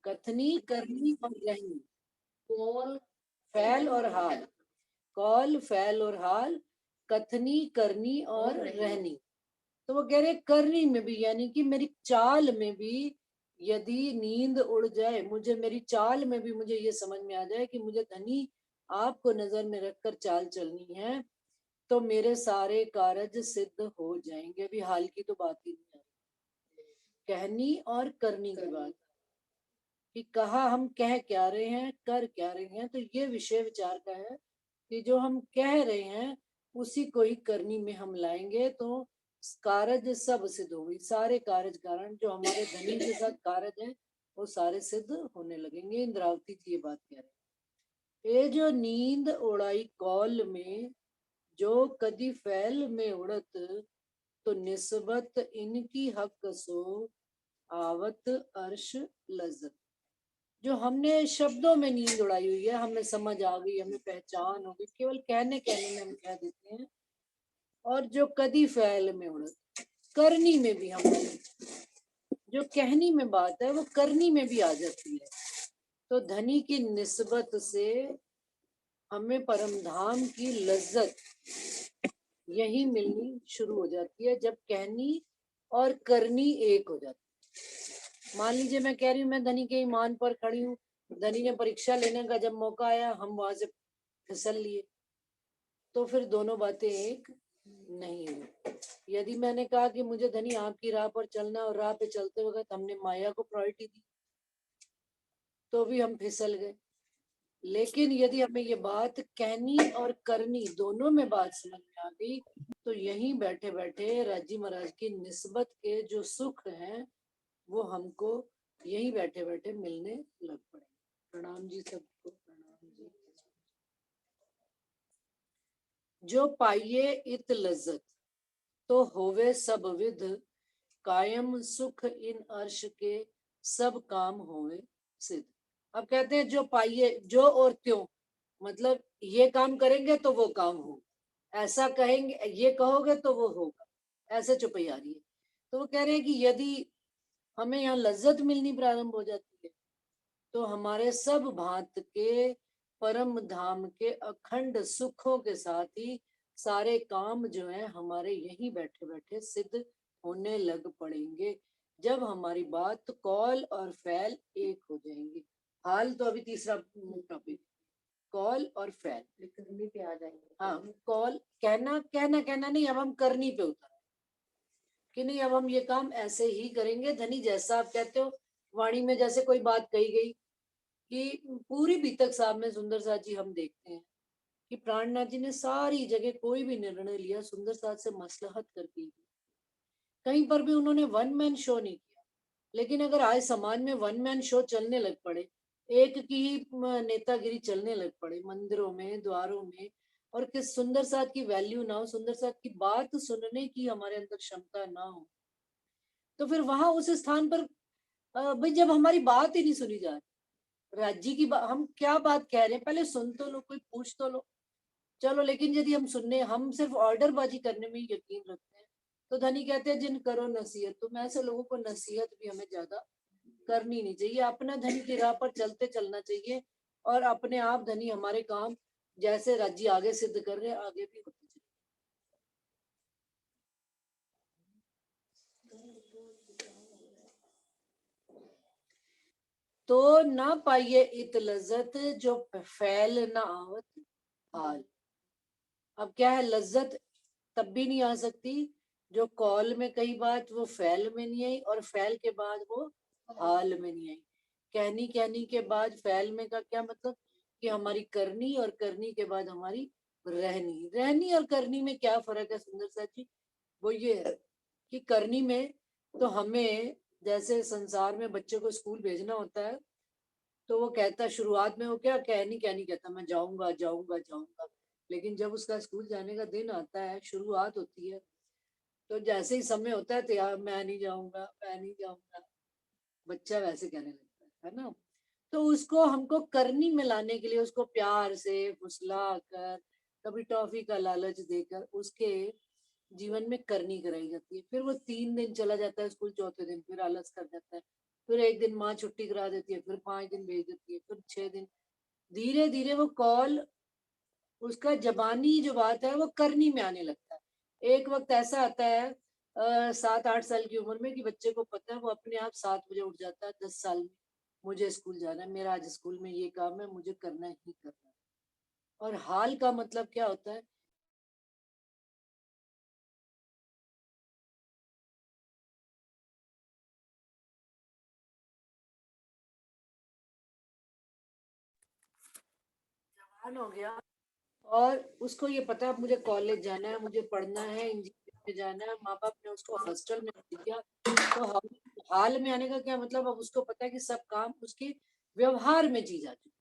कथनी, करनी और रहनी। कौल, फैल और हाल, कौल, फैल और हाल, कथनी, करनी और और रहनी। रहनी। तो वो कह रहे करनी में भी, यानी कि मेरी चाल में भी यदि नींद उड़ जाए, मुझे मेरी चाल में भी मुझे ये समझ में आ जाए कि मुझे धनी आपको नजर में रखकर चाल चलनी है, तो मेरे सारे कारज सिद्ध हो जाएंगे। अभी हाल की तो बात ही नहीं है, कहनी और करनी की बात, कि कहा हम कह क्या रहे हैं, कर क्या रहे हैं। तो ये विषय विचार का है कि जो हम कह रहे हैं उसी को ही करनी में हम लाएंगे, तो कारज सब सिद्ध होगी। सारे कारज कारण जो हमारे धनी के साथ कारज है वो सारे सिद्ध होने लगेंगे। इंद्रावती जी ये बात कह रहे हैं। ये जो नींद उड़ाई कौल में, जो कदी फैल में उड़त, तो निस्बत इनकी हक सो, आवत अर्श लज्जत। जो हमने शब्दों में नींद उड़ाई हुई है, हमें समझ आ गई, हमें पहचान हो गई, केवल कहने कहने में हम कह देते हैं। और जो कदी फैल में उड़त, करनी में भी हम, जो कहनी में बात है वो करनी में भी आ जाती है। तो धनी की निस्बत से हमें परम धाम की लज्जत यही मिलनी शुरू हो जाती है, जब कहनी और करनी एक हो जाती है। मान लीजिए मैं कह रही हूँ मैं धनी के ईमान पर खड़ी हूँ, धनी ने परीक्षा लेने का जब मौका आया हम वहां से फिसल लिए, तो फिर दोनों बातें एक नहीं हुई। यदि मैंने कहा कि मुझे धनी आपकी राह पर चलना, और राह पे चलते वक्त हमने माया को प्रायोरिटी दी, तो भी हम फिसल गए। लेकिन यदि हमें ये बात कहनी और करनी दोनों में बात समझ में आ गई, तो यहीं बैठे बैठे राजी महाराज की निस्बत के जो सुख हैं वो हमको यहीं बैठे बैठे मिलने लग पड़े। प्रणाम जी सबको, प्रणाम जी। जो पाइये इत लज्जत, तो होवे सब विध, कायम सुख इन अर्श के, सब काम होवे सिद्ध। अब कहते हैं जो पाइये, जो और त्यों, मतलब ये काम करेंगे तो वो काम हो, ऐसा कहेंगे, ये कहोगे तो वो होगा, ऐसे चुपैया रही है। तो वो कह रहे हैं कि यदि हमें यहाँ लज्जत मिलनी प्रारंभ हो जाती है, तो हमारे सब भांत के परम धाम के अखंड सुखों के साथ ही सारे काम जो है हमारे यहीं बैठे बैठे सिद्ध होने लग पड़ेंगे, जब हमारी बात कौल और फैल एक हो जाएंगी। हाल तो अभी तीसरा टॉपिक, कॉल और फैल करनी पे आ जाएंगे। हाँ, कॉल कहना कहना कहना नहीं, अब हम करनी पे उतर कि नहीं, अब हम ये काम ऐसे ही करेंगे। धनी जैसा आप कहते हो, वाणी में जैसे कोई बात कही गई कि पूरी बीतक साहब में सुंदर साथ जी हम देखते हैं कि प्राणनाथ जी ने सारी जगह कोई भी निर्णय लिया सुंदर साथ से मसलहत करके ही। कहीं पर भी उन्होंने वन मैन शो नहीं किया। लेकिन अगर आज समाज में वन मैन शो चलने लग पड़े, एक की ही नेतागिरी चलने लग पड़े मंदिरों में, द्वारों में, और किस सुंदर साथ की वैल्यू ना हो, सुंदर साथ की बात सुनने की हमारे अंदर क्षमता ना हो, तो फिर वहां उस स्थान पर भाई जब हमारी बात ही नहीं सुनी जा रही, राज्य की बात, हम क्या बात कह रहे हैं पहले सुन तो लो, कोई पूछ तो लो, चलो। लेकिन यदि हम सुनने, हम सिर्फ ऑर्डरबाजी करने में यकीन रखते हैं, तो धनी कहते हैं जिन करो नसीहत। तो मैं ऐसे लोगों को नसीहत भी हमें ज्यादा करनी नहीं चाहिए, अपना धनी की राह पर चलते चलना चाहिए, और अपने आप धनी हमारे काम जैसे राज्य आगे सिद्ध कर रहे हैं आगे भी होते चले। तो ना पाइए इत लज्जत, जो फैल ना आवत हाल। अब क्या है, लज्जत तब भी नहीं आ सकती जो कॉल में कई बात वो फैल में नहीं आई, और फैल के बाद वो हाल में नहीं आई। कहनी कहनी के बाद फैल में का क्या मतलब, कि हमारी करनी, और करनी के बाद हमारी रहनी। रहनी और करनी में क्या फर्क है सुंदर सा जी, वो ये है कि करनी में तो हमें, जैसे संसार में बच्चे को स्कूल भेजना होता है, तो वो कहता शुरुआत में, वो क्या कहनी कहनी कहता मैं जाऊंगा जाऊंगा जाऊंगा, लेकिन जब उसका स्कूल जाने का दिन आता है, शुरुआत होती है, तो जैसे ही समय होता है तो यार मैं नहीं जाऊंगा, मैं नहीं जाऊंगा, बच्चा वैसे कहने लगता है ना। तो उसको हमको करनी में लाने के लिए उसको प्यार से फुसला कर, कभी टॉफी का लालच देकर उसके जीवन में करनी कराई जाती है। फिर वो 3 दिन चला जाता है स्कूल, चौथे दिन फिर आलस कर जाता है, फिर एक दिन माँ छुट्टी करा देती है, फिर 5 दिन भेज देती है, फिर 6 दिन। धीरे धीरे वो कॉल, उसका जबानी जो बात है वो करनी में आने लगता है। एक वक्त ऐसा आता है 7-8 साल की उम्र में कि बच्चे को पता है, वो अपने आप 7 बजे उठ जाता है, 10 साल में मुझे स्कूल जाना है, मेरा आज स्कूल में ये काम है, मुझे करना ही करना है। और हाल का मतलब क्या होता है? जवान हो गया और उसको ये पता है मुझे कॉलेज जाना है, मुझे पढ़ना है, इंजीनियरिंग में जाना है, माँ बाप ने उसको हॉस्टल में भेज दिया। तो हाल में आने का क्या मतलब? अब उसको पता है कि सब काम उसके व्यवहार में जी जाती है।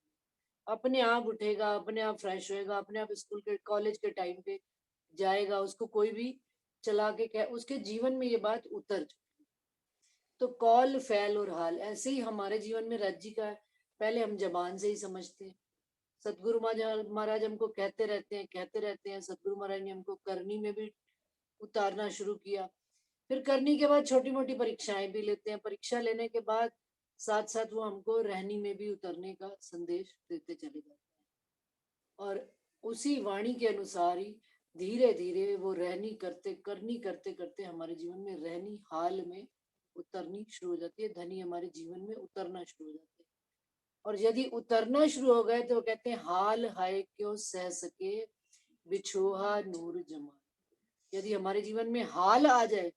अपने आप उठेगा, अपने आप फ्रेश होएगा, अपने आप स्कूल के कॉलेज के टाइम पे जाएगा, उसको कोई भी चला के कह, उसके जीवन में ये बात उतर चुकी है। तो कॉल फैल और हाल ऐसे ही हमारे जीवन में राज्य का है। पहले हम जबान से ही समझते हैं। सतगुरु महाराज हमको कहते रहते हैं। सतगुरु महाराज ने हमको करनी में भी उतारना शुरू किया। फिर करनी के बाद छोटी मोटी परीक्षाएं भी लेते हैं। परीक्षा लेने के बाद साथ साथ वो हमको रहनी में भी उतरने का संदेश देते चले जाते हैं। और उसी वाणी के अनुसार ही धीरे धीरे वो रहनी करते करनी करते करते हमारे जीवन में रहनी हाल में उतरनी शुरू हो जाती है। धनी हमारे जीवन में उतरना शुरू हो जाते हैं। और यदि उतरना शुरू हो गए तो वो कहते हैं हाल हाय क्यों सह सके बिछोहा नूर जमा। यदि हमारे जीवन में हाल आ जाए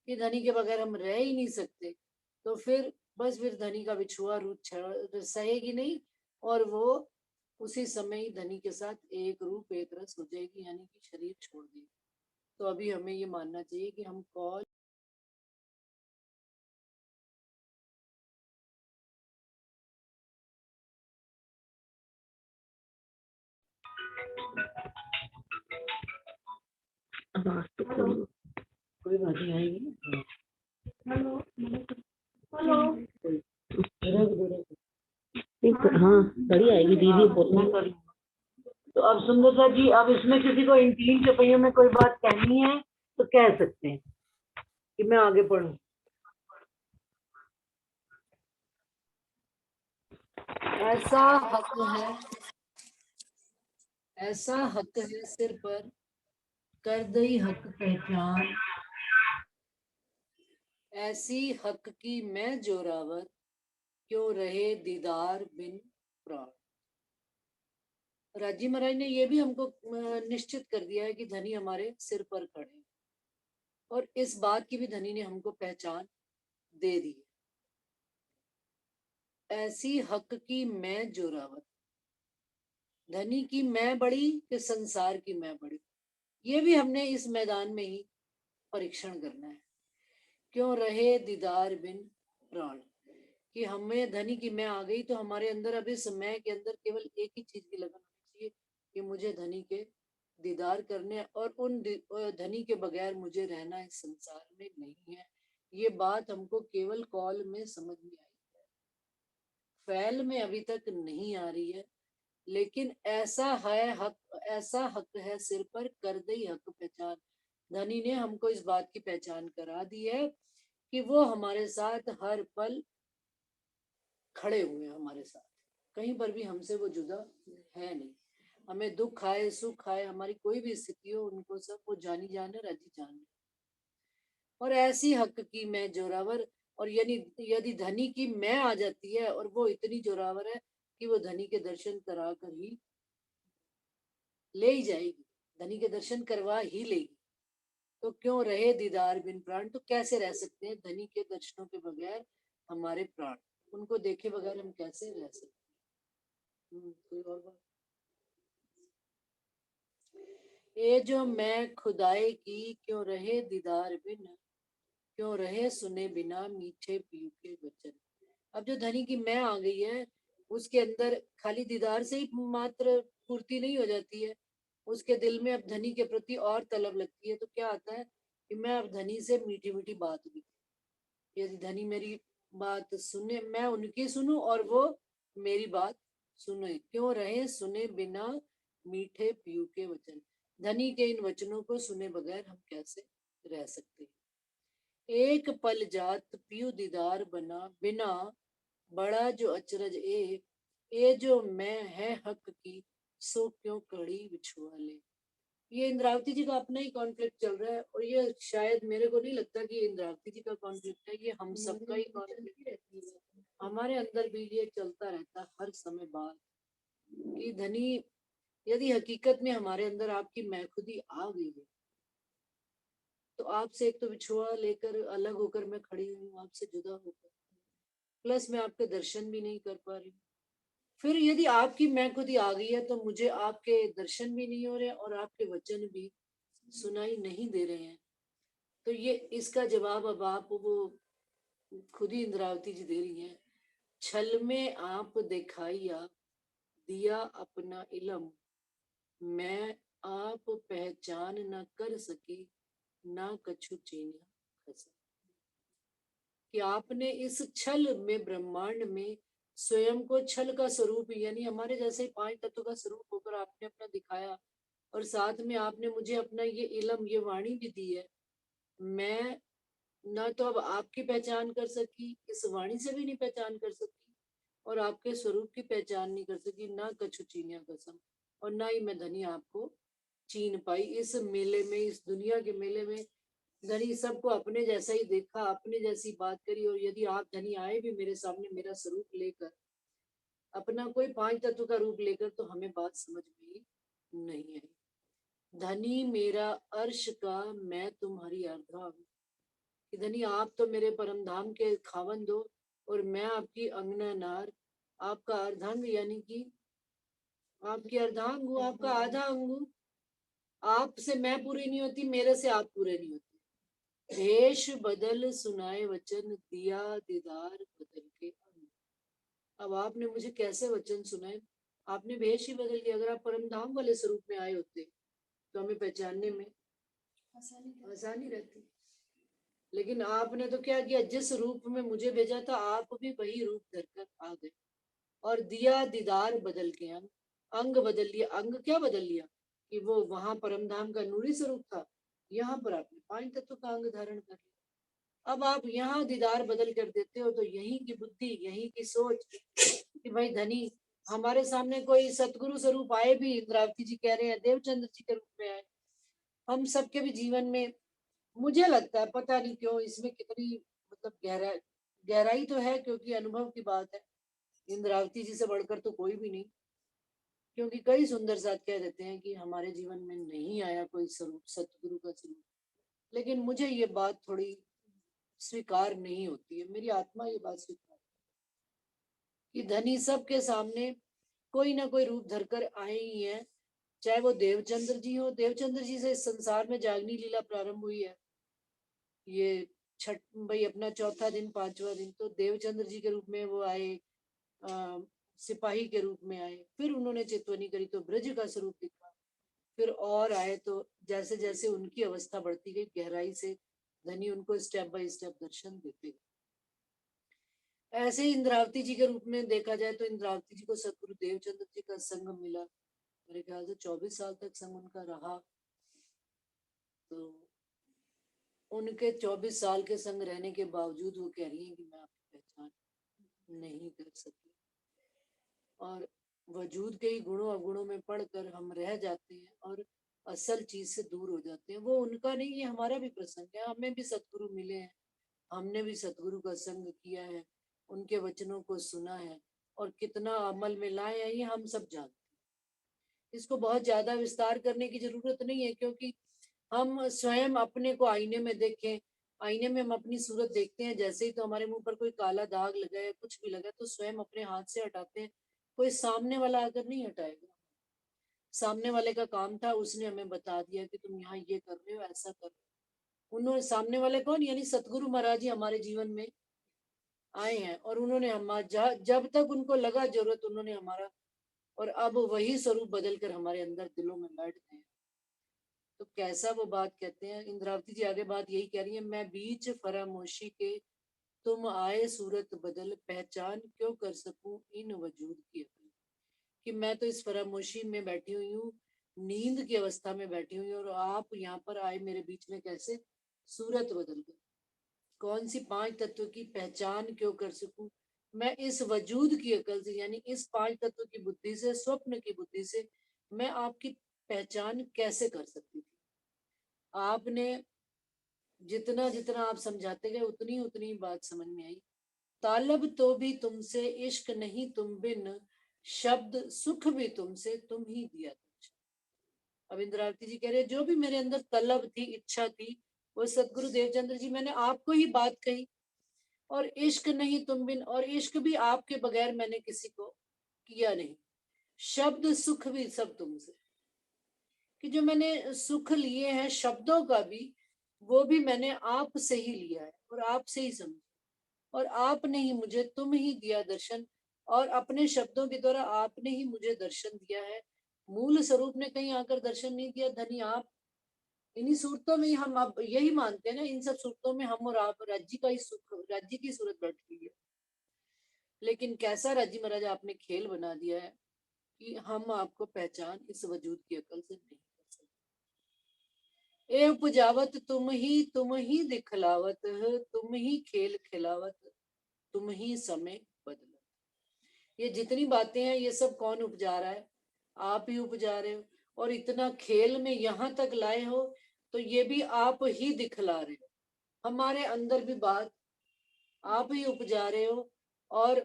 कि धनी के बगैर हम रह ही नहीं सकते, तो फिर बस फिर धनी का बिछुआ रूप सहेगी नहीं, और वो उसी समय ही धनी के साथ एक रूप एक रस हो जाएगी, यानी कि शरीर छोड़ देगी। तो अभी हमें ये मानना चाहिए कि हम कौन कोई बात नहीं आएगी। हेलो हेलो हाँ बड़ी आएगी दीदी बोलना। तो अब सुंदरता जी, अब इसमें किसी को इन 3 चौपाइयों में कोई बात कहनी है तो कह सकते हैं कि मैं आगे पढ़ूं। ऐसा हक है, ऐसा हक है सिर पर कर दई हक पहचान, ऐसी हक की मैं जोरावर क्यों रहे दीदार बिन प्राण। राजी महाराज ने ये भी हमको निश्चित कर दिया है कि धनी हमारे सिर पर खड़े हैं, और इस बात की भी धनी ने हमको पहचान दे दी है। ऐसी हक की मैं जोरावर, धनी की मैं बड़ी कि संसार की मैं बड़ी, ये भी हमने इस मैदान में ही परीक्षण करना है। क्यों रहे दीदार बिन प्राण, कि हमें धनी की मैं आ गई तो हमारे अंदर अभी समय के अंदर केवल एक ही चीज की लगन होनी चाहिए कि मुझे धनी के दीदार करने, और उन धनी के बगैर मुझे रहना इस संसार में नहीं है। ये बात हमको केवल कॉल में समझ में आई है, फैल में अभी तक नहीं आ रही है। लेकिन ऐसा है हक, ऐसा हक है सिर पर कर दई हक पहचान। धनी ने हमको इस बात की पहचान करा दी है कि वो हमारे साथ हर पल खड़े हुए हैं, हमारे साथ कहीं पर भी हमसे वो जुदा है नहीं। हमें दुख आए सुख आए, हमारी कोई भी स्थिति हो, उनको सब वो जानी जान है, राजी जान है। और ऐसी हक की मैं जोरावर, और यानी यदि धनी की मैं आ जाती है और वो इतनी जोरावर है कि वो धनी के दर्शन करा कर ही ले ही जाएगी, धनी के दर्शन करवा ही लेगी। तो क्यों रहे दीदार बिन प्राण, तो कैसे रह सकते हैं धनी के दर्शनों के बगैर हमारे प्राण, उनको देखे बगैर हम कैसे रह सकते हैं? कोई और बात? ये जो मैं खुदाई की क्यों रहे दीदार बिन, क्यों रहे सुने बिना मीठे पीयू के वचन। अब जो धनी की मैं आ गई है, उसके अंदर खाली दीदार से ही मात्र पूर्ति नहीं हो जाती है, उसके दिल में अब धनी के प्रति और तलब लगती है। तो क्या आता है कि मैं अब धनी से मीठी मीठी बात भी, यदि धनी मेरी बात सुने, मैं उनकी सुनूं और वो मेरी बात सुने। क्यों रहे सुने बिना मीठे पीयू के वचन, धनी के इन वचनों को सुने बगैर हम कैसे रह सकते हैं? एक पल जात पियु दीदार बना, बिना बड़ा जो अचरज ए जो मैं है हक की, सो क्यों कड़ी बिछुआ ले। ये इंद्रावती जी का अपना ही कॉन्फ्लिक्ट चल रहा है, और ये शायद मेरे को नहीं लगता कि ये इंद्रावती जी का कॉन्फ्लिक्ट है, ये हम सबका ही कॉन्फ्लिक्ट है। हमारे अंदर भी ये चलता रहता है हर समय बात कि धनी, यदि हकीकत में हमारे अंदर आपकी मैं खुदी आ गई है, तो आपसे एक तो बिछुआ लेकर अलग होकर मैं खड़ी हुई हूँ, आपसे जुदा होकर, प्लस मैं आपके दर्शन भी नहीं कर पा रही हूँ। फिर यदि आपकी मैं खुदी आ गई है, तो मुझे आपके दर्शन भी नहीं हो रहे और आपके वचन भी सुनाई नहीं दे रहे हैं। तो ये इसका जवाब अब आप वो खुद ही इंद्रावती जी दे रही हैं। छल में आप दिखाइया दिया अपना इलम, मैं आप पहचान न कर सकी, ना कछु चीन्हा खसम। कि आपने इस छल में, ब्रह्मांड में स्वयं को छल का स्वरूप यानी हमारे जैसे 5 तत्व का स्वरूप होकर आपने अपना दिखाया, और साथ में आपने मुझे अपना ये इलम, ये वाणी भी दी है। मैं ना तो अब आपकी पहचान कर सकी, इस वाणी से भी नहीं पहचान कर सकी, और आपके स्वरूप की पहचान नहीं कर सकी, ना कछु चीनिया कसम, और ना ही मैं धनी आपको चीन पाई। इस मेले में, इस दुनिया के मेले में धनी सबको अपने जैसा ही देखा, अपने जैसी बात करी, और यदि आप धनी आए भी मेरे सामने मेरा स्वरूप लेकर, अपना कोई 5 तत्व का रूप लेकर, तो हमें बात समझ में ही नहीं आई। धनी मेरा अर्श का, मैं तुम्हारी अर्धा, कि धनी आप तो मेरे परम धाम के खावंद हो, और मैं आपकी अंगना नार, आपका अर्धांग, यानी कि आपकी अर्धांग हूँ, आपका आधा अंग हूँ। आपसे मैं पूरी नहीं होती, मेरे से आप पूरे नहीं होते। भेष बदल सुनाए वचन, दिया दीदार बदल के अंग। अब आपने मुझे कैसे वचन सुनाए? आपने भेष ही बदल दिया। अगर आप परम धाम वाले स्वरूप में आए होते, तो हमें पहचानने में आसानी रहती। लेकिन आपने तो क्या किया, जिस रूप में मुझे भेजा था, आप भी वही रूप धरकर आ गए, और दिया दीदार बदल के अंग, अंग बदल लिया। अंग क्या बदल लिया? कि वो वहां परमधाम का नूरी स्वरूप था, यहाँ पर आपने 5 तत्व का अंग धारण कर लिया। अब आप यहाँ दीदार बदल कर देते हो, तो यहीं की बुद्धि, यहीं की सोच कि भाई धनी, हमारे सामने कोई सतगुरु स्वरूप आए भी, इंद्रावती जी कह रहे हैं देवचंद्र जी के रूप में आए, हम सबके भी जीवन में, मुझे लगता है पता नहीं क्यों इसमें कितनी मतलब गहराई तो है, क्योंकि अनुभव की बात है। इंद्रावती जी से बढ़कर तो कोई भी नहीं, क्योंकि कई सुंदर साथ कह देते हैं कि हमारे जीवन में नहीं आया कोई स्वरूप, सतगुरु का स्वरूप। लेकिन मुझे ये बात थोड़ी स्वीकार नहीं होती है, मेरी आत्मा ये बात स्वीकार कि धनी सबके सामने कोई ना कोई रूप धरकर आए ही है। चाहे वो देवचंद्र जी हो, देवचंद्र जी से इस संसार में जागनी लीला प्रारंभ हुई है। ये छठ भाई अपना चौथा दिन, 5वां दिन, तो देवचंद्र जी के रूप में वो आए, सिपाही के रूप में आए, फिर उन्होंने चितवनी करी तो ब्रज का स्वरूप दिखा, फिर और आए, तो जैसे जैसे उनकी अवस्था बढ़ती गई, गहराई से धनी उनको स्टेप बाय स्टेप दर्शन देते गए। ऐसे ही इंद्रावती जी के रूप में देखा जाए, तो इंद्रावती जी को सतगुरु देवचंद्र जी का संग मिला, मेरे ख्याल से 24 साल तक संग उनका रहा। तो उनके 24 साल के संग रहने के बावजूद वो कह रही है कि मैं आपकी पहचान नहीं कर सकी, और वजूद के ही गुणों अवगुणों में पढ़कर हम रह जाते हैं और असल चीज से दूर हो जाते हैं। वो उनका नहीं, ये हमारा भी प्रसंग है। हमें भी सतगुरु मिले हैं, हमने भी सतगुरु का संग किया है, उनके वचनों को सुना है, और कितना अमल में लाए हैं ये हम सब जानते हैं। इसको बहुत ज्यादा विस्तार करने की जरूरत नहीं है, क्योंकि हम स्वयं अपने को आईने में देखें, आईने में हम अपनी सूरत देखते हैं, जैसे ही तो हमारे मुंह पर कोई काला दाग लगा है, कुछ भी लगा है, तो स्वयं अपने हाथ से हटाते हैं। कोई सामने वाला आकर नहीं हटाएगा। सामने वाले का काम था, उसने हमें बता दिया कि तुम यहाँ ये कर रहे हो, ऐसा कर रहे हो। उन्होंने, सामने वाले कौन, यानी सतगुरु महाराज जी हमारे जीवन में आए हैं, और उन्होंने हमारा जब तक उनको लगा जरूरत, उन्होंने हमारा, और अब वही स्वरूप बदल कर हमारे अंदर दिलों में बैठ गए। तो कैसा वो बात कहते हैं इंद्रावती जी, आगे बात यही कह रही है, मैं बीच फरामोशी के तुम आए सूरत बदल, पहचान क्यों कर सकूं इन वजूद की अकल। कि मैं तो इस फरामोशी में बैठी हुई हूँ, नींद की अवस्था में बैठी हुई हूँ, और आप यहाँ पर आए मेरे बीच में कैसे सूरत बदल गई। कौन सी 5 तत्व की पहचान क्यों कर सकूं? मैं इस वजूद की अकल से, यानी इस 5 तत्व की बुद्धि से, स्वप्न की बुद्धि से मैं आपकी पहचान कैसे कर सकती थी? आपने जितना जितना आप समझाते गए उतनी उतनी बात समझ में आई। तालब तो भी तुमसे, इश्क नहीं तुम बिन, शब्द सुख भी तुमसे, तुम ही दिया दर्शन। अब इंद्रावती जी कह रहे जो भी मेरे अंदर तलब थी, इच्छा थी, वो सदगुरु देवचंद्र जी मैंने आपको ही बात कही। और इश्क नहीं तुम बिन, और इश्क भी आपके बगैर मैंने किसी को किया नहीं। शब्द सुख भी सब तुमसे, कि जो मैंने सुख लिए हैं शब्दों का भी, वो भी मैंने आप से ही लिया है और आप से ही समझा। और आपने ही मुझे, तुम ही दिया दर्शन, और अपने शब्दों के द्वारा आपने ही मुझे दर्शन दिया है। मूल स्वरूप ने कहीं आकर दर्शन नहीं दिया। धनी आप, इन्हीं सूरतों में ही हम अब यही मानते हैं ना, इन सब सूरतों में हम और आप राज्य का ही सुख, राज्य की सूरत बैठ गई है। लेकिन कैसा राज्य महाराज आपने खेल बना दिया है कि हम आपको पहचान इस वजूद की अकल से नहीं कर सकते। ए उपजावत तुम ही दिखलावत, तुम ही खेल खिलावत, तुम ही समय बदलत। ये जितनी बातें हैं ये सब कौन उपजा रहा है? आप ही उपजा रहे हो। और इतना खेल में यहाँ तक लाए हो तो ये भी आप ही दिखला रहे हो। हमारे अंदर भी बात आप ही उपजा रहे हो, और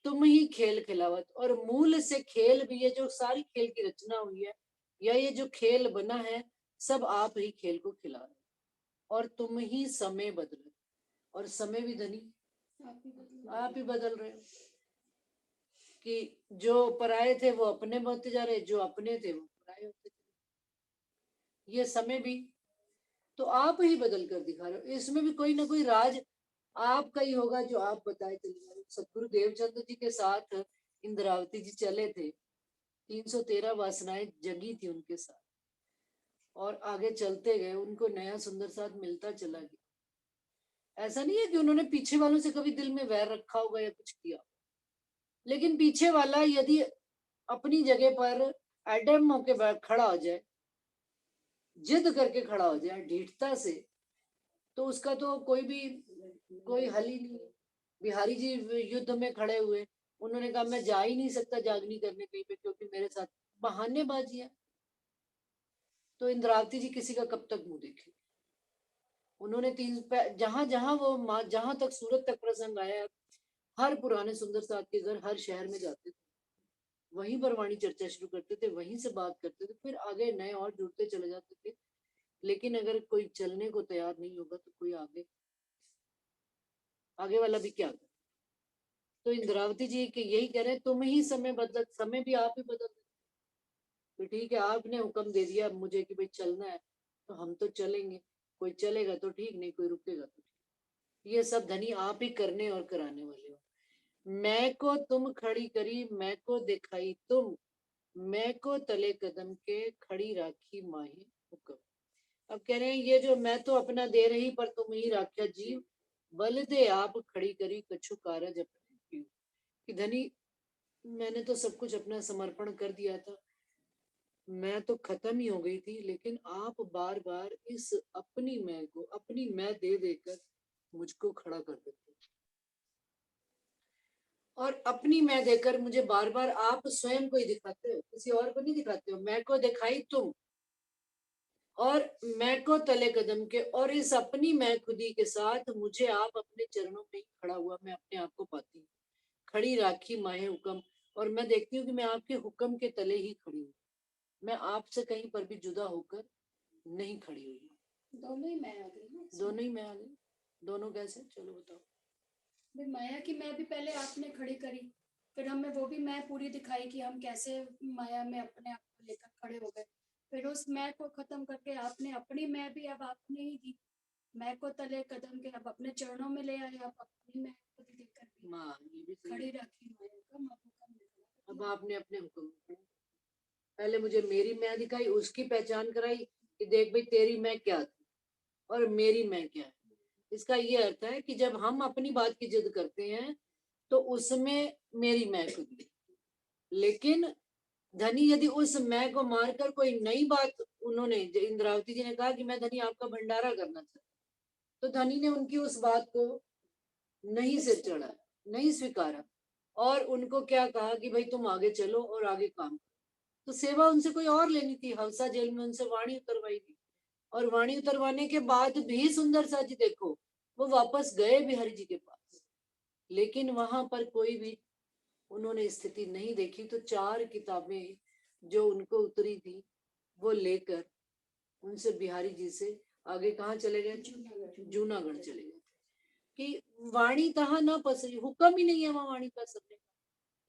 तुम ही खेल खिलावत। और मूल से खेल भी, ये जो सारी खेल की रचना हुई है या ये जो खेल बना है, सब आप ही खेल को खिला रहे हो। और तुम ही समय बदल, और समय भी धनी आप ही बदल रहे हो। कि जो पराये थे वो अपने होते जा रहे, जो अपने थे वो पराये होते जा रहे। ये समय भी तो आप ही बदल कर दिखा रहे हो। इसमें भी कोई ना कोई राज आपका ही होगा जो आप बताए चले जा रहे हो। सतगुरु देवचंद्र जी के साथ इंद्रावती जी चले थे, 313 वासनाएं जगी थी उनके साथ, और आगे चलते गए, उनको नया सुंदर साथ मिलता चला गया। ऐसा नहीं है कि उन्होंने पीछे वालों से कभी दिल में वैर रखा होगा या कुछ किया, लेकिन पीछे वाला यदि अपनी जगह पर एडम होके खड़ा हो जाए, जिद करके खड़ा हो जाए ढीठता से, तो उसका तो कोई हल ही नहीं है। बिहारी जी युद्ध में खड़े हुए, उन्होंने कहा मैं जा ही नहीं सकता जागनी करने कहीं पे, क्योंकि मेरे साथ बहानेबाजी है। तो इंद्रावती जी किसी का कब तक मुंह देखे? उन्होंने जहां जहां वो जहां तक सूरत तक प्रसंग आया, हर पुराने सुंदर साथ के घर, हर शहर में जाते थे, वहीं पर वाणी चर्चा शुरू करते थे, वहीं से बात करते थे, फिर आगे नए और जुड़ते चले जाते थे। लेकिन अगर कोई चलने को तैयार नहीं होगा तो कोई आगे वाला भी क्या करे? तो इंद्रावती जी के यही कह रहे हैं, तुम ही समय बदल, समय भी आप ही बदल। तो ठीक है, आपने हुक्म दे दिया मुझे कि भाई चलना है, तो हम तो चलेंगे। कोई चलेगा तो ठीक, नहीं कोई रुकेगा तो ठीक। ये सब धनी आप ही करने और कराने वाले हो। मैं को तुम खड़ी करी, मैं को दिखाई तुम, मैं को तले कदम के खड़ी राखी माही हुक्म। अब कह रहे हैं ये जो मैं तो अपना दे रही, पर तुम ही राख्या जीव, बल दे आप खड़ी करी कछु कारज अपने जीव। कि धनी मैंने तो सब कुछ अपना समर्पण कर दिया था, मैं तो खत्म ही हो गई थी, लेकिन आप बार बार इस अपनी मैं को, अपनी मैं दे देकर मुझको खड़ा कर देते, और अपनी मैं देकर मुझे बार बार आप स्वयं को ही दिखाते हो, किसी और को नहीं दिखाते हो। मैं को दिखाई तुम, और मैं को तले कदम के, और इस अपनी मैं खुदी के साथ मुझे आप अपने चरणों में ही खड़ा हुआ मैं अपने आप को पाती हूँ। खड़ी राखी माहे हुक्म, और मैं देखती हूँ कि मैं आपके हुक्म के तले ही खड़ी हूँ, मैं आपसे कहीं पर भी जुदा होकर नहीं खड़ी हुई। दोनों ही मैं आ गई ना इसमें। दोनों ही मैं आ गई। दोनों कैसे, चलो बताओ। भाई माया की मैं भी पहले आपने खड़ी करी, फिर हमें वो भी मैं पूरी दिखाई कि हम कैसे माया में अपने आप को लेकर खड़े हो गए। फिर उस मैं को खत्म करके आपने अपनी मैं भी अब आपने ही दी, मैं को तले कदम के अब अपने चरणों में ले आए, अब अपनी मैं को भी देकर भी माँ ये भी सही खड़ी है। रखी माया का माया अब आपने अपने हुक्म, पहले मुझे मेरी मैं दिखाई, उसकी पहचान कराई कि देख भाई तेरी मैं क्या थी और मेरी मैं क्या है। इसका ये अर्थ है कि जब हम अपनी बात की जिद करते हैं तो उसमें मेरी मैं खुद है। लेकिन धनी यदि उस मैं को मारकर कोई नई बात, उन्होंने इंद्रावती जी ने कहा कि मैं धनी आपका भंडारा करना चाहता, तो धनी ने उनकी उस बात को नहीं सिर चढ़ाया, नहीं स्वीकारा, और उनको क्या कहा कि भाई तुम आगे चलो और आगे काम करो। तो सेवा उनसे कोई और लेनी थी। हवसा जेल में उनसे वाणी उतरवाई थी, और वाणी उतरवाने के बाद भी सुंदर सा जी देखो वो वापस गए बिहारी जी के पास, लेकिन वहां पर कोई भी उन्होंने स्थिति नहीं देखी। तो 4 किताबें जो उनको उतरी थी वो लेकर उनसे बिहारी जी से आगे कहाँ चले गए? जूनागढ़ चले गए कि वाणी तहा न पसरी, हुक्म ही नहीं है वहां वाणी पसरने का।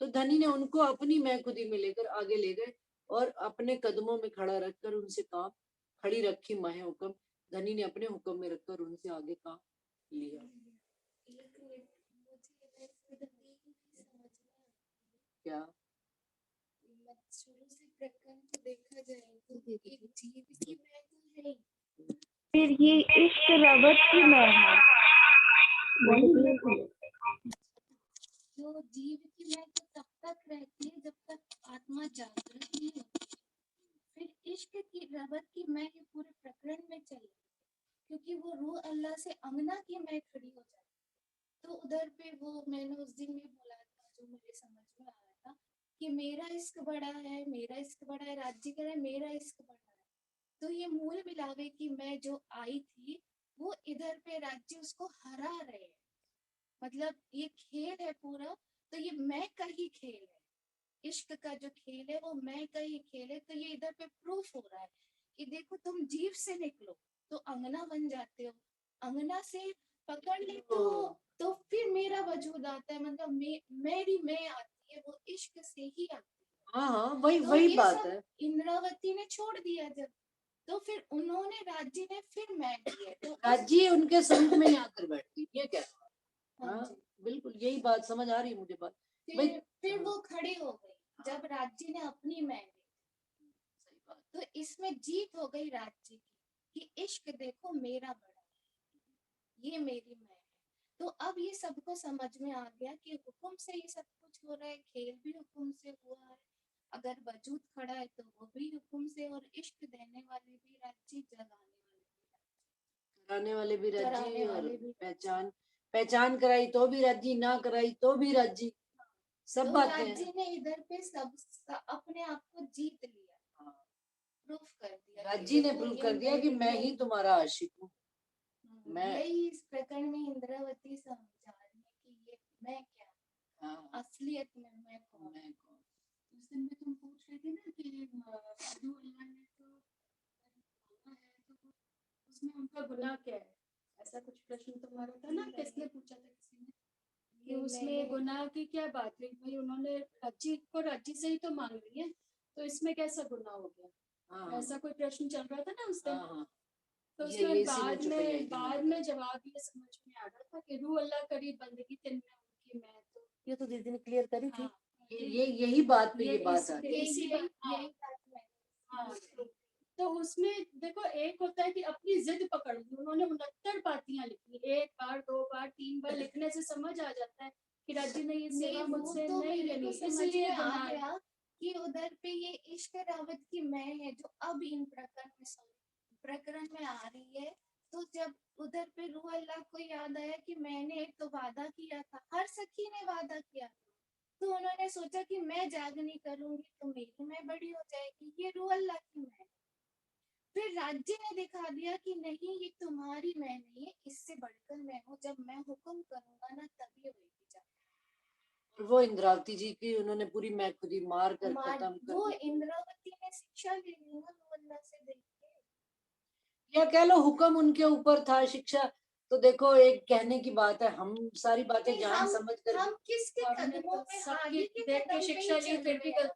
तो धनी ने उनको अपनी मैं खुदी में लेकर आगे ले गए और अपने कदमों में खड़ा रखकर उनसे काम खड़ी रखी माहे हुक्म। धनी ने अपने हुक्म में रखकर उनसे आगे काम लिया। क्या शुरू से प्रकरण को देखा जाए तो एक जीव की मैं तो है, फिर ये इश्क रबत की मैं है। जो जीव की मैं तो तब तक रहती है जब तक आत्मा जागृत नहीं होती। फिर इश्क की रबत की मैं ये पूरे प्रकरण में चली, क्योंकि वो रूह अल्लाह से अंगना की मैं खड़ी हो जाती। तो उधर पे वो मैंने उस दिन भी बोला था, जो मुझे समझ में आ रहा था कि मेरा इश्क बड़ा है, मेरा इश्क बड़ा है, राज्य कह रहा है मेरा इश्क बड़ा है। तो ये मूल मिलावे की मैं जो आई थी वो इधर पे राज्य उसको हरा रहे हैं। मतलब ये खेल है पूरा, तो ये मैं का ही खेल है। इश्क का जो खेल है वो मैं का ही खेल है। तो ये इधर पे प्रूफ हो रहा है कि देखो तुम जीव से निकलो तो अंगना बन जाते हो, अंगना से पकड़ ले तो फिर मेरा वजूद आता है। मतलब मेरी मैं आती है, वो इश्क से ही आती है। हाँ हाँ वही तो वही ये बात सब है। इंद्रावती ने छोड़ दिया जब, तो फिर उन्होंने राज्य ने फिर मैं दिया। तो राज्य उनके स्वरूप में ही आकर बैठती, ये क्या? हाँ हाँ जी। बिल्कुल यही बात समझ आ रही है मुझे बात। भाई फिर वो खड़ी हो गई जब राज्य ने अपनी मैं दी। सही बात। तो इसमें जीत हो गई राज्य की कि इश्क देखो मेरा बड़ा है, ये मेरी मैं है। तो अब ये सबको समझ में आ गया कि हुक्म से ये सब कुछ हो रहा है, खेल भी हुक्म से हुआ है, अगर वजूद खड़ा है तो वो भी हुक्म से, और इश्क देने वाले भी राज्य, कराने वाले भी कराने राज्य, और वाले भी पहचान पहचान कराई तो भी राज्य, ना कराई तो भी राज्य, सब तो बातें राज्य हैं। ने इधर पे अपने आप को जीत लिया, हाँ, प्रूफ कर दिया कि राज्य ने देखो प्रूव ये कर दिया कि मैं मेरी ही तुम्हारा आशिक हूँ। मैं यही इस प्रकरण में इंद्रावती समझा रही है कि ये मैं क्या, हाँ, असलियत में मैं कौन। मैं कौन? उस दिन में तुम पूछ रहे थे ना कि साधु अल्लाह ने तो मांगा है, तो उसमें उनका गुनाह क्या है, ऐसा कुछ प्रश्न तुम्हारा था ना, किसने पूछा था किसी ने कि उसमें गुनाह की क्या बात है भाई, उन्होंने राज्य से ही तो मांग ली है, तो इसमें कैसा गुनाह हो गया? हाँ ऐसा कोई प्रश्न चल रहा था ना उस दिन। हाँ हाँ, तो ये उसके इसी में चुप ही आई थी बाद मैंने में जवाब ये समझ में आ रहा था कि रूह अल्लाह करी बंदगी तिन में उनकी मैं, तो ये तो दीदी ने क्लियर करी थी। हाँ, ये यही बात पे ये बात आ रही है। यही बात मैं, हाँ। तो उसमें देखो एक होता है कि अपनी जिद पकड़ ली, उन्होंने 69 पातियां लिखी, एक बार, 2 बार, 3 बार लिखने से समझ आ जाता है कि राज्य ने ये सेवा मुझसे नहीं लेनी, इसलिए आ गया कि उधर पे ये इश्क रावत की मैं है जो अब इन प्रकरण में आ रही है। तो जब उधर पे रूह अल्लाह को याद आया कि मैंने एक तो वादा किया था, हर सखी ने वादा किया था, तो उन्होंने सोचा कि मैं जागनी करूंगी तो मेरी मैं बड़ी हो जाएगी, ये रूह अल्लाह की मैं। फिर राज्य ने दिखा दिया कि नहीं ये तुम्हारी मैं नहीं है, इससे बढ़कर मैं हूँ, जब मैं हुक्म करूंगा ना तभी होगी जागृति। और वो इंद्रावती जी की उन्होंने पूरी मैं खुदी मार कर खत्म कर वो दी। इंद्रावती ने शिक्षा ले ली ना रूह अल्लाह से देख के। या कह लो हुक्म उनके ऊपर था, शिक्षा तो देखो एक कहने की बात है, हम सारी बातें नहीं, जान समझ कर हम किसके कदमों में आगे के देख के कदम शिक्षा पे ही ली, फिर चल भी रहे हैं।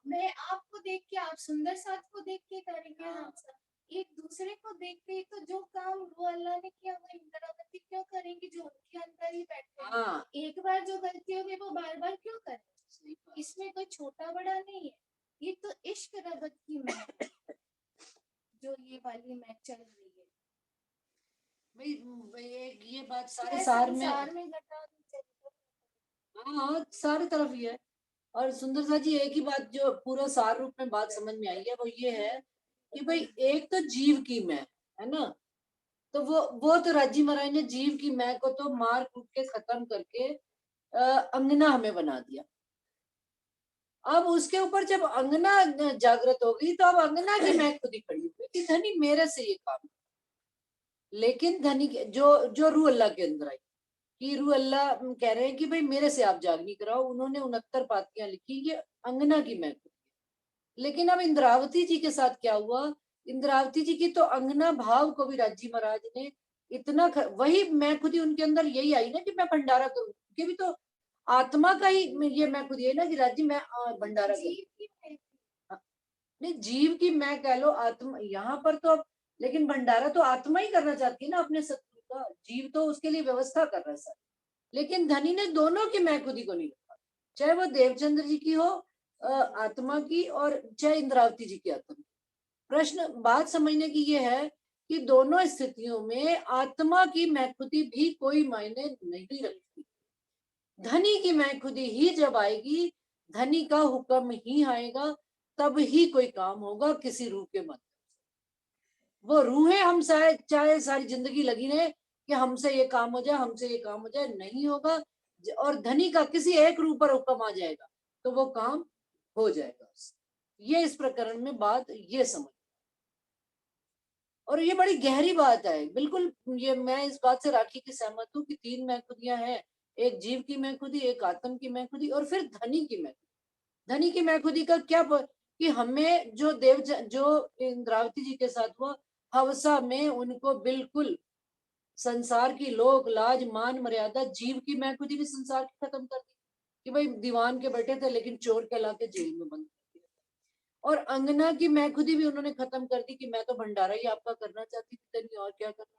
मैं आपको देख के, आप सुंदर साथ को देख के करेंगे, हम सब एक दूसरे को देख के। तो जो काम रूह अल्लाह ने किया वो इंद्रावती क्यों करेंगी जो उनके अंदर ही बैठे हैं? हाँ एक बार जो गलती होगी वो बार बार क्यों करें? इसमें कोई छोटा बड़ा नहीं है, ये तो इश्क रबत की मैं है, जो ये वाली मैं चल रही है। भाई ये बात सारे मैं सार संसार में, में घटा दी चली। हाँ सारे तरफ ही है। और सुंदर सा जी एक ही बात जो पूरा सार रूप में बात समझ में आई है वो ये है कि भाई एक तो जीव की मैं है ना, तो वो तो राजी महाराज ने जीव की मैं को तो मार कूट के खत्म करके अंगना हमें बना दिया। अब उसके ऊपर जब अंगना जागृत हो गई तो अब अंगना की मैं खुद ही खड़ी हो गई कि धनी मेरे से ये काम। लेकिन धनी जो जो रूह अल्लाह के अंदर आई कि रूह अल्लाह कह रहे हैं कि भाई मेरे से आप जागनी कराओ। उन्होंने 69 पातियां लिखी, ये अंगना की मैं खुद। लेकिन अब इंद्रावती जी के साथ क्या हुआ, इंद्रावती जी की तो अंगना भाव को भी राजी महाराज ने इतना वही मैं खुद ही उनके अंदर यही आई ना कि मैं भंडारा करूं, क्योंकि भी तो आत्मा का ही ये मैं खुद यही ना कि राजी मैं भंडारा करूं। जीव की मैं हाँ, नहीं जीव की मैं कह लो आत्मा यहाँ पर तो अब, लेकिन भंडारा तो आत्मा ही करना चाहती है ना अपने शत्रु का, जीव तो उसके लिए व्यवस्था कर रहा है सर। लेकिन धनी ने दोनों की मैं खुद ही को नहीं रखा, चाहे वो देवचंद्र जी की हो आत्मा की और चाहे इंद्रावती जी की आत्मा की। प्रश्न बात समझने की ये है कि दोनों स्थितियों में आत्मा की मैखुदी भी कोई मायने नहीं रखती। धनी की मैखुदी ही जब आएगी, धनी का हुक्म ही आएगा, तब ही कोई काम होगा किसी रूह के मन। वो रूहें हम चाहे सारी जिंदगी लगी रहे कि हमसे ये काम हो जाए, हमसे ये काम हो जाए, नहीं होगा। और धनी का किसी एक रूप पर हुक्म आ जाएगा तो वो काम हो जाएगा। ये इस प्रकरण में बात ये समझ, और ये बड़ी गहरी बात है बिल्कुल। ये मैं इस बात से राखी की सहमत हूँ कि 3 मैखुदियां हैं, एक जीव की मैखुदी, एक आत्म की मैखुदी और फिर धनी की मैखुदी। धनी की मैखुदी का क्या कि हमें जो इंद्रावती जी के साथ हुआ हवसा में, उनको बिल्कुल संसार की लोक लाज मान मर्यादा, जीव की मैखुदी भी संसार की खत्म कर दी कि भाई दीवान के बैठे थे लेकिन चोर कहला के जेल में बंद कर दिया। और अंगना की मैखुदी भी उन्होंने खत्म कर दी कि मैं तो भंडारा ही आपका करना चाहती थी धनी, और क्या करना।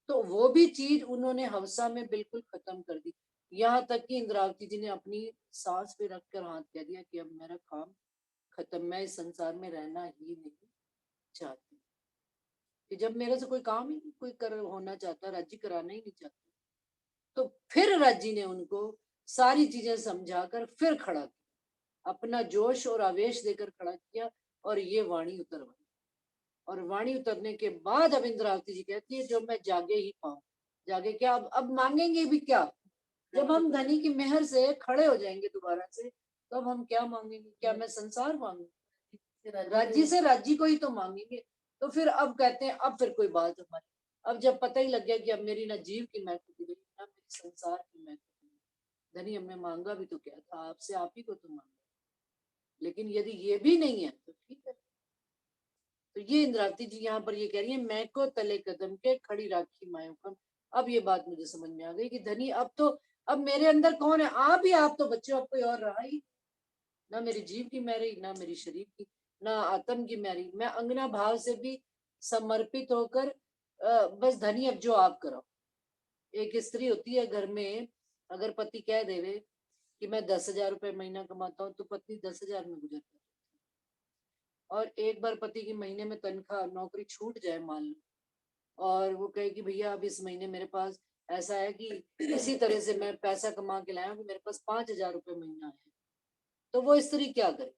तो वो भी चीज उन्होंने हवसा में बिल्कुल खत्म कर दी। यहाँ तक कि इंद्रावती जी ने अपनी सांस पे रखकर हाथ कह दिया कि अब मेरा काम खत्म, मैं इस संसार में रहना ही नहीं चाहती। कि जब मेरे से कोई काम ही नहीं कोई कर होना चाहता, राज्य कराना ही नहीं चाहता, तो फिर राज्य ने उनको सारी चीजें समझाकर फिर खड़ा किया, अपना जोश और आवेश देकर खड़ा किया और ये वाणी उतरवाई। और वाणी उतरने के बाद अब इंद्रावती जी कहती है जो मैं जागे ही पाऊं। जागे क्या, अब मांगेंगे भी क्या, जब हम धनी की मेहर से खड़े हो जाएंगे दोबारा से, तो अब हम क्या मांगेंगे, क्या मैं संसार मांगू, राज्य से राज्य को ही तो मांगेंगे। तो फिर अब कहते हैं अब फिर कोई बात हमारी, अब जब पता ही लग गया कि अब मेरी ना जीव की मैखुदी रही ना मेरी संसार की मैखुदी, धनी हमने मांगा भी तो क्या था, आपसे आप ही को तो मांगा, लेकिन यदि ये भी नहीं है तो ठीक है। तो ये इंद्रावती जी यहाँ पर ये कह रही है मैं को तले कदम के खड़ी राखी मायूकम। अब ये बात मुझे समझ में आ गई कि धनी अब मेरे अंदर कौन है, आप ही, आप तो बच्चों, अब कोई और रहा ही ना, मेरी जीव की मैं रही ना मेरी शरीर की ना आत्म की मैं रही। मैं अंगना भाव से भी समर्पित होकर बस धनी अब जो आप करो। एक स्त्री होती है घर में, अगर पति कह देवे कि मैं 10,000 रुपए महीना कमाता हूँ तो पत्नी 10,000 में गुजर जाती। और एक बार पति की महीने में तनख्वाह नौकरी छूट जाए मान लो, और वो कहे कि भैया अब इस महीने मेरे पास ऐसा है कि इसी तरह से मैं पैसा कमा के लाया हूँ कि मेरे पास 5,000 रुपए महीना है, तो वो स्त्री क्या करे,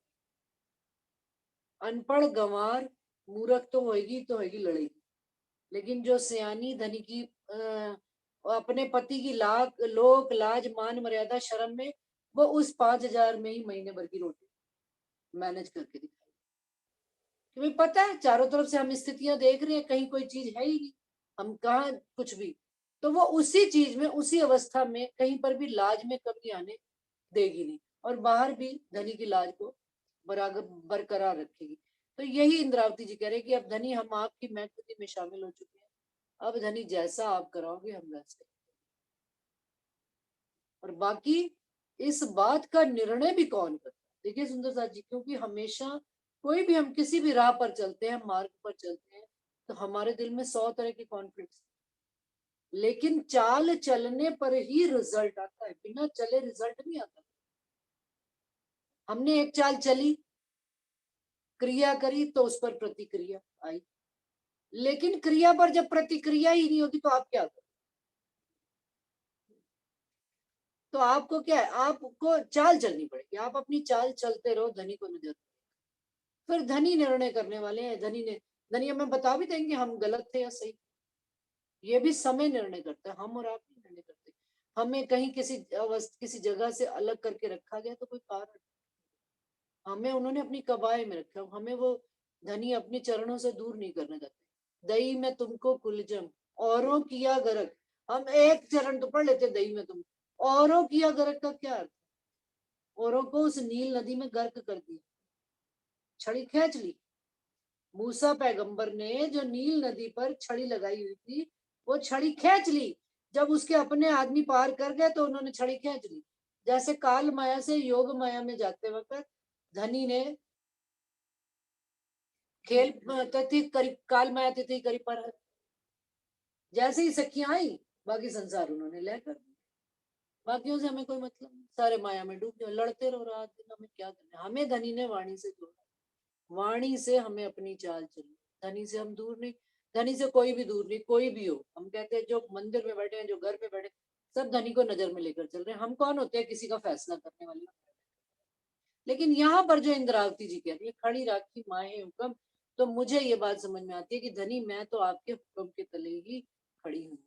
अनपढ़ गंवार मूर्ख तो होगी लड़ेगी। लेकिन जो सियानी धनी की अपने पति की लोक लाज मान मर्यादा शर्म में, वो उस 5,000 में ही महीने भर की रोटी मैनेज करके दिखाई। तुम्हें पता है चारों तरफ से हम स्थितियां देख रहे हैं, कहीं कोई चीज है ही नहीं, हम कहा कुछ भी, तो वो उसी चीज में उसी अवस्था में कहीं पर भी लाज में कमी आने देगी नहीं, और बाहर भी धनी की लाज को बराबर बरकरार रखेगी। तो यही इंद्रावती जी कह रहे कि अब धनी हम आपकी मैखुदी में शामिल हो चुके हैं, अब धनी जैसा आप कराओगे हम वैसे। और बाकी इस बात का निर्णय भी कौन करता है, देखिए सुंदर साथ जी, क्योंकि हमेशा कोई भी हम किसी भी राह पर चलते हैं, मार्ग पर चलते हैं, तो हमारे दिल में 100 तरह के कॉन्फ्लिक्ट, लेकिन चाल चलने पर ही रिजल्ट आता है, बिना चले रिजल्ट नहीं आता। हमने एक चाल चली, क्रिया करी तो उस पर प्रतिक्रिया आई, लेकिन क्रिया पर जब प्रतिक्रिया ही नहीं होती तो आप क्या करें। तो आपको क्या है, आपको चाल चलनी पड़ेगी, आप अपनी चाल चलते रहो, धनी को नजर, फिर धनी निर्णय करने वाले हैं। धनी हमें बता भी देंगे हम गलत थे या सही। ये भी समय निर्णय करता है, हम और आप नहीं निर्णय करते। हमें कहीं किसी जगह से अलग करके रखा गया तो कोई कारण, हमें उन्होंने अपनी कबाए में रखा, हमें वो धनी अपने चरणों से दूर नहीं करना चाहते। दई में तुमको कुलजम औरों किया गरक, हम एक चरण तो पढ़ लेते दई में तुम, औरों किया गरक का क्या अर्थ? औरों को उस नील नदी में गर्क कर दिया, छड़ी खींच ली। मूसा पैगंबर ने जो नील नदी पर छड़ी लगाई हुई थी वो छड़ी खींच ली, जब उसके अपने आदमी पार कर गए तो उन्होंने छड़ी खींच ली। जैसे काल माया से योग माया में जाते वक्त धनी ने खेल तिथि करीब, काल माया तिथि करीब पर, जैसे ही सखियां आई बाकी संसार उन्होंने लेकर, बाकियों से हमें कोई मतलब नहीं, सारे माया में डूब गए, लड़ते रहो रात दिन, हमें क्या करना। हमें धनी ने वाणी से जोड़ा, वाणी से हमें अपनी चाल चलनी, धनी से हम दूर नहीं, धनी से कोई भी दूर नहीं, कोई भी हो। हम कहते हैं जो मंदिर में बैठे हैं, जो घर में बैठे, सब धनी को नजर में लेकर चल रहे हैं। हम कौन होते हैं किसी का फैसला करने वाले? लेकिन यहाँ पर जो इंद्रावती जी कह रही है, खड़ी राखी माहे हुक्म, तो मुझे ये बात समझ में आती है कि धनी मैं तो आपके हुक्म के तले ही खड़ी हूँ।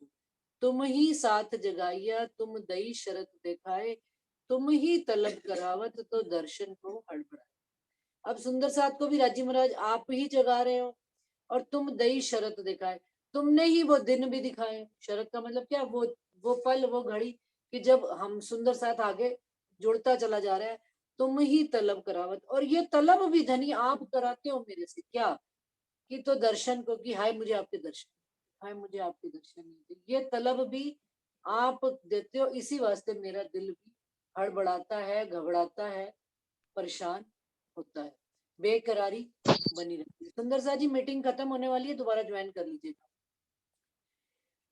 तुम ही साथ जगाइया, तुम दई शरत दिखाए, तुम ही तलब करावत, तो दर्शन को हड़बड़ाए। अब सुंदर साथ को भी राजी महाराज आप ही जगा रहे हो, और तुम दई शरत दिखाए, तुमने ही वो दिन भी दिखाए। शरत का मतलब क्या? वो पल, वो घड़ी कि जब हम सुंदर साथ आगे जुड़ता चला जा रहा है। तुम ही तलब करावत, और ये तलब भी धनी आप कराते हो मेरे से, क्या कि तो दर्शन को, कि हाय मुझे आपके दर्शन, हाय मुझे आपके दर्शन नहीं, ये तलब भी आप देते हो। इसी वास्ते मेरा दिल भी हड़बड़ाता है, घबराता है, परेशान होता है, बेकरारी बनी रहती है। सुंदर सा जी मीटिंग खत्म होने वाली है, दोबारा ज्वाइन कर लीजिएगा।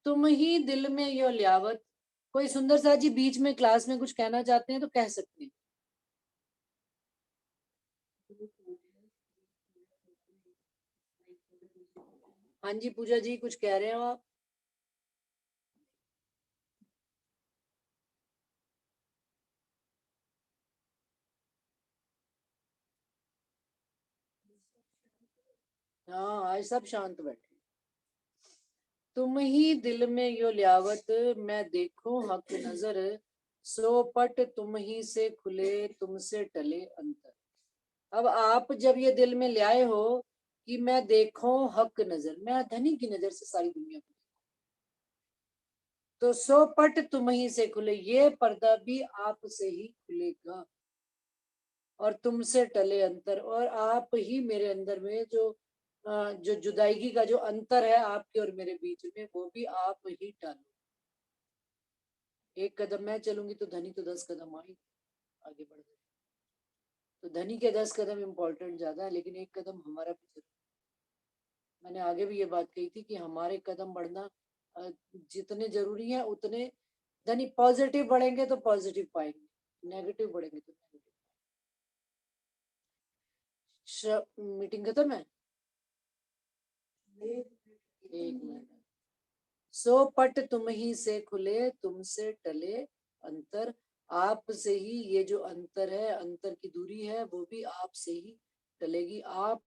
तुम ही दिल में यो लियावत, कोई सुंदर सा जी बीच में क्लास में कुछ कहना चाहते हैं तो कह सकते हैं। हाँ जी पूजा जी कुछ कह रहे हो आप? हाँ आज सब शांत बैठे। तुम ही दिल में यो लियावत, मैं देखूं हक नजर, सो पट तुम ही से खुले, तुमसे टले अंतर। अब आप जब ये दिल में ले आए हो कि मैं देखूं हक नजर, मैं धनी की नजर से सारी दुनिया को, तो सो पट तुम ही से खुले, ये पर्दा भी आप से ही खुलेगा, और तुमसे टले अंतर, और आप ही मेरे अंदर में जो जुदाईगी का जो अंतर है आपके और मेरे बीच में, वो भी आप ही टालो। एक कदम मैं चलूंगी तो धनी तो 10 कदम आगे बढ़ गए। तो धनी के 10 कदम इम्पोर्टेंट ज्यादा है, लेकिन एक कदम हमारा भी जरूरी। मैंने आगे भी ये बात कही थी कि हमारे कदम बढ़ना जितने जरूरी है उतने धनी पॉजिटिव बढ़ेंगे तो पॉजिटिव पाएंगे, नेगेटिव बढ़ेंगे तो नेगेटिव। मीटिंग खत्म है, एक मिनट। सो पट तुम ही से खुले, तुमसे टले अंतर, आप से ही ये जो अंतर है, अंतर की दूरी है, वो भी आप से ही टलेगी। आप